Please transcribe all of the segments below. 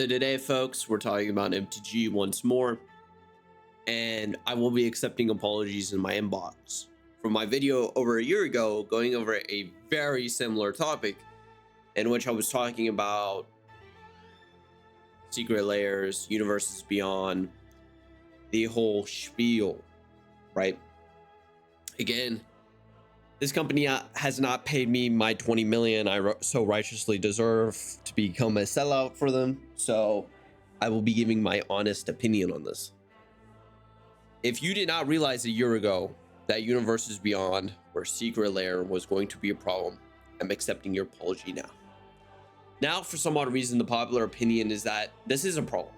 So today, folks, we're talking about MTG once more, and I will be accepting apologies in my inbox from my video over a year ago going over a very similar topic in which I was talking about secret layers, universes beyond, the whole spiel, right? Again, this company has not paid me my 20 million I so righteously deserve to become a sellout for them. So I will be giving my honest opinion on this. If you did not realize a year ago that Universes Beyond or Secret Lair was going to be a problem, I'm accepting your apology now. Now, for some odd reason, the popular opinion is that this is a problem.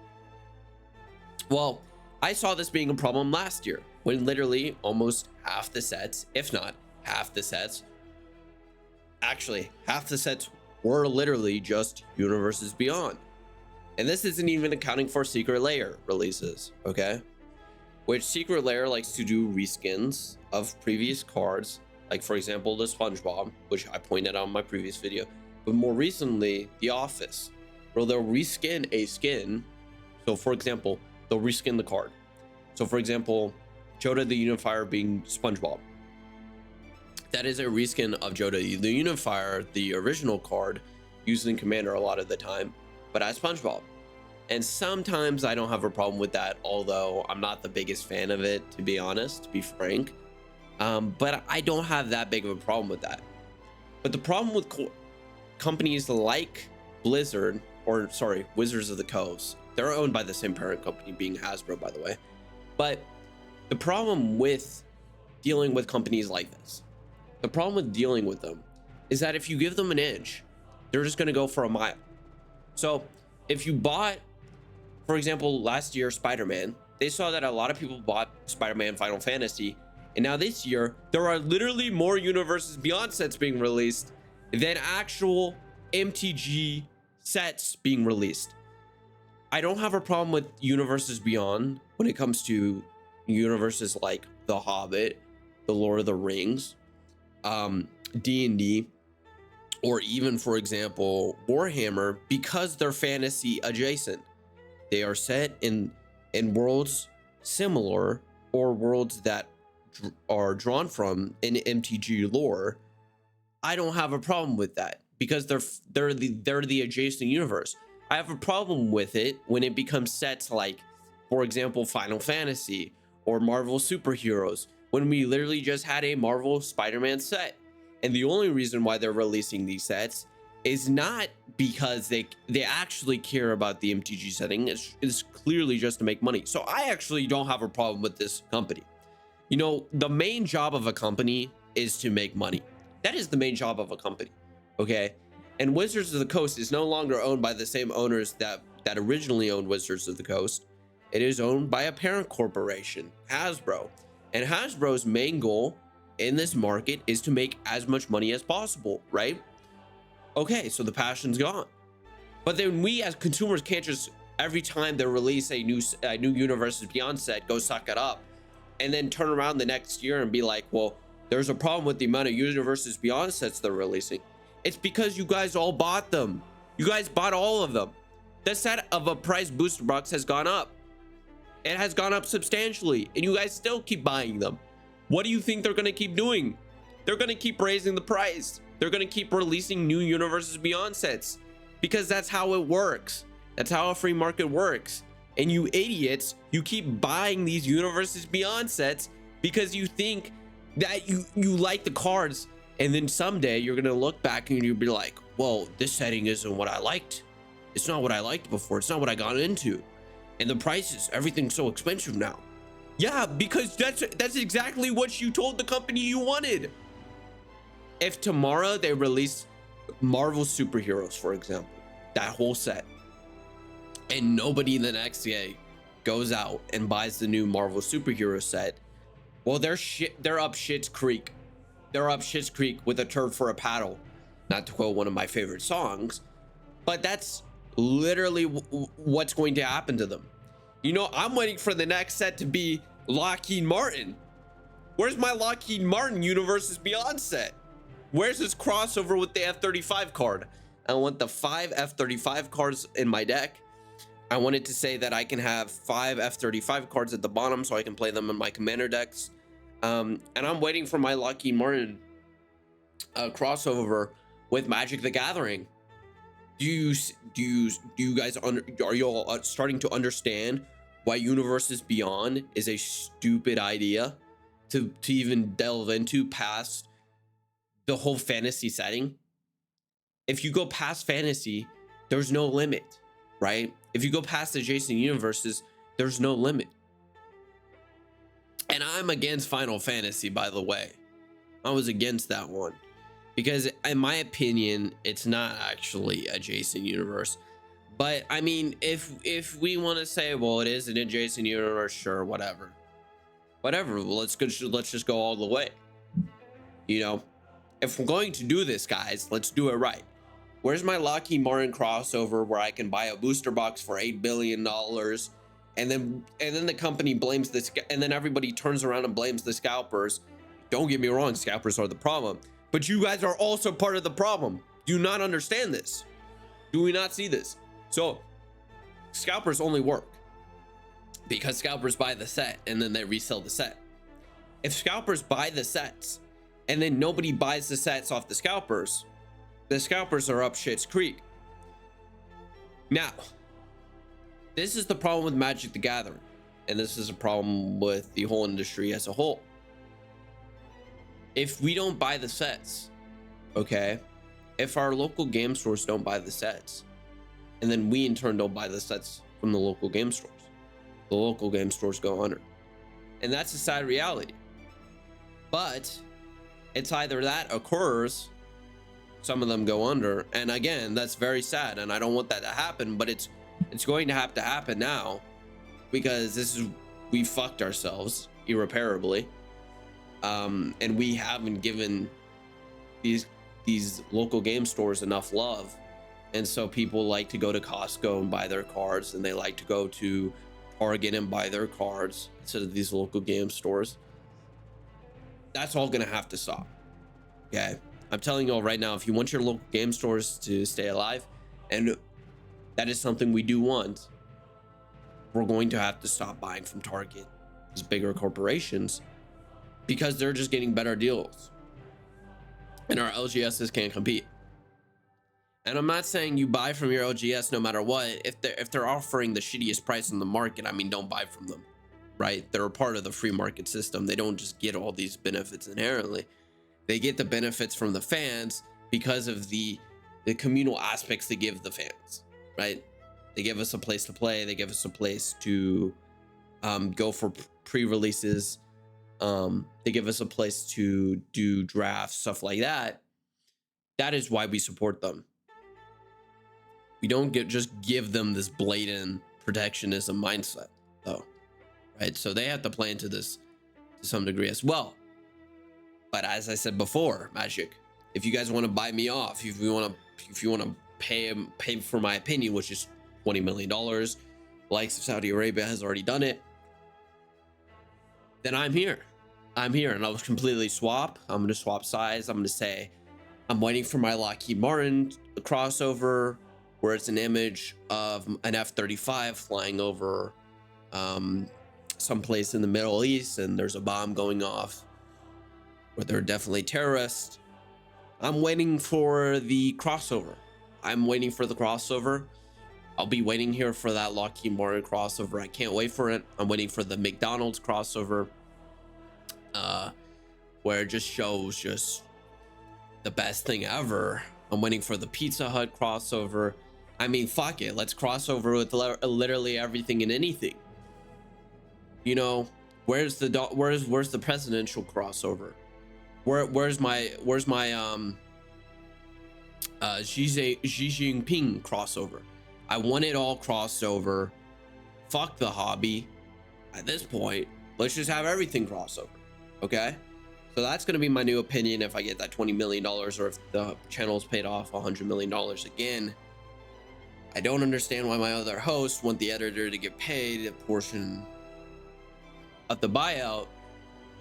Well, I saw this being a problem last year when literally almost half the sets, if not half the sets, actually half the sets were literally just Universes Beyond. And this isn't even accounting for Secret Lair releases, okay? Which Secret Lair likes to do reskins of previous cards, like for example the SpongeBob, which I pointed out in my previous video, but more recently The Office, where they'll reskin a skin. So for example, they'll reskin the card. So for example, Joda the Unifier being SpongeBob. That is a reskin of Joda the Unifier, the original card, used in Commander a lot of the time, but as SpongeBob. And sometimes I don't have a problem with that, although I'm not the biggest fan of it, to be honest, to be frank. But I don't have that big of a problem with that. But the problem with companies like Blizzard, or sorry, Wizards of the Coast, they're owned by the same parent company, being Hasbro, by the way. But the problem with dealing with companies like this, the problem with dealing with them is that if you give them an inch, they're just going to go for a mile. So if you bought, for example, last year Spider-Man, they saw that a lot of people bought Spider-Man Final Fantasy, and now this year there are literally more Universes Beyond sets being released than actual MTG sets being released. I don't have a problem with Universes Beyond when it comes to universes like The Hobbit, The Lord of the Rings, D&D, or even, for example, Warhammer, because they're fantasy adjacent. They are set in worlds similar or worlds that are drawn from in MTG lore. I don't have a problem with that because they're the adjacent universe. I have a problem with it when it becomes sets like, for example, Final Fantasy or Marvel superheroes, when we literally just had a Marvel Spider-Man set. And the only reason why they're releasing these sets is not because they actually care about the MTG setting. It's clearly just to make money. So I actually don't have a problem with this company. You know, the main job of a company is to make money. That is the main job of a company, okay? And Wizards of the Coast is no longer owned by the same owners that originally owned Wizards of the Coast. It is owned by a parent corporation, Hasbro. And Hasbro's main goal in this market is to make as much money as possible, right? Okay, so the passion's gone. But then we as consumers can't just, every time they release a new Universes Beyond set, go suck it up, and then turn around the next year and be like, well, there's a problem with the amount of Universes Beyond sets they're releasing. It's because you guys all bought them. You guys bought all of them. The set of a price booster box has gone up. It has gone up substantially, and you guys still keep buying them. What do you think they're going to keep doing? They're going to keep raising the price. They're going to keep releasing new Universes Beyond sets because that's how it works. That's how a free market works. And you idiots, you keep buying these Universes Beyond sets because you think that you like the cards, and then someday you're going to look back and you'll be like, well, this setting isn't what I liked. It's not what I liked before. It's not what I got into. And the prices, everything's so expensive now. Yeah, because that's exactly what you told the company you wanted. If tomorrow they release Marvel superheroes, for example, that whole set, and nobody the next day goes out and buys the new Marvel superhero set, well, they're up shit's creek. They're up shit's creek with a turd for a paddle. Not to quote one of my favorite songs, but that's literally what's going to happen to them. You know, I'm waiting for the next set to be Lockheed Martin. Where's my Lockheed Martin Universes Beyond set? Where's this crossover with the F-35 card? I want the 5 F-35 cards in my deck. I wanted to say that I can have 5 F-35 cards at the bottom so I can play them in my commander decks. And I'm waiting for my Lockheed Martin crossover with Magic the Gathering. Do you guys are you all starting to understand why Universes Beyond is a stupid idea to even delve into past the whole fantasy setting? If you go past fantasy, there's no limit, right? If you go past adjacent universes, there's no limit. And I'm against Final Fantasy, by the way. I was against that one because in my opinion, it's not actually adjacent universe. But I mean, if we want to say, well, it is an adjacent universe, sure, whatever. Well, let's just go all the way. You know, if we're going to do this, guys, let's do it right. Where's my Lockheed Martin crossover where I can buy a booster box for $8 billion and then the company blames this, and then everybody turns around and blames the scalpers? Don't get me wrong, scalpers are the problem, but you guys are also part of the problem. Do you not understand this? Do we not see this? So scalpers only work because scalpers buy the set and then they resell the set. If scalpers buy the sets and then nobody buys the sets off the scalpers are up shit's creek. Now, this is the problem with Magic the Gathering, and this is a problem with the whole industry as a whole. If we don't buy the sets, okay, if our local game stores don't buy the sets, and then we in turn don't buy the sets from the local game stores, the local game stores go under. And that's a sad reality. But it's either that occurs, some of them go under, and again, that's very sad, and I don't want that to happen, but it's going to happen now, because we fucked ourselves irreparably, and we haven't given these local game stores enough love, and so people like to go to Costco and buy their cards, and they like to go to Target and buy their cards instead of these local game stores. That's all gonna have to stop. Okay, I'm telling you all right now, if you want your local game stores to stay alive, and that is something we do want, we're going to have to stop buying from Target, these bigger corporations, because they're just getting better deals and our LGSs can't compete. And I'm not saying you buy from your LGS no matter what. If they're offering the shittiest price in the market, I mean, don't buy from them, right? They're a part of the free market system. They don't just get all these benefits inherently. They get the benefits from the fans because of the communal aspects they give the fans, right? They give us a place to play. They give us a place to go for pre-releases. They give us a place to do drafts, stuff like that. That is why we support them. We don't just give them this blatant protectionism mindset, though, right? So they have to play into this to some degree as well. But as I said before, Magic, if you guys want to buy me off, if you want to pay for my opinion, which is $20 million, the likes of Saudi Arabia has already done it, then I'm here, and I'll completely swap. I'm going to swap sides. I'm going to say I'm waiting for my Lockheed Martin crossover, where it's an image of an F-35 flying over someplace in the Middle East, and there's a bomb going off where they're definitely terrorists. I'm waiting for the crossover. I'll be waiting here for that Lockheed Martin crossover. I can't wait for it. I'm waiting for the McDonald's crossover, where it just shows just the best thing ever. I'm waiting for the Pizza Hut crossover. I mean, fuck it. Let's cross over with literally everything and anything. You know, where's the presidential crossover? Where's my Xi Jinping crossover? I want it all crossed over. Fuck the hobby. At this point, let's just have everything crossover. Okay? So that's going to be my new opinion if I get that $20 million, or if the channel's paid off $100 million again. I don't understand why my other hosts want the editor to get paid a portion of the buyout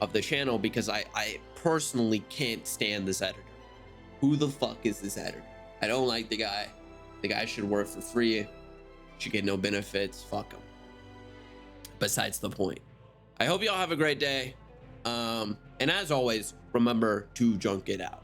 of the channel, because I personally can't stand this editor. Who the fuck is this editor? I don't like the guy. The guy should work for free. should get no benefits. Fuck them. Besides the point. I hope y'all have a great day. And as always, remember to junk it out.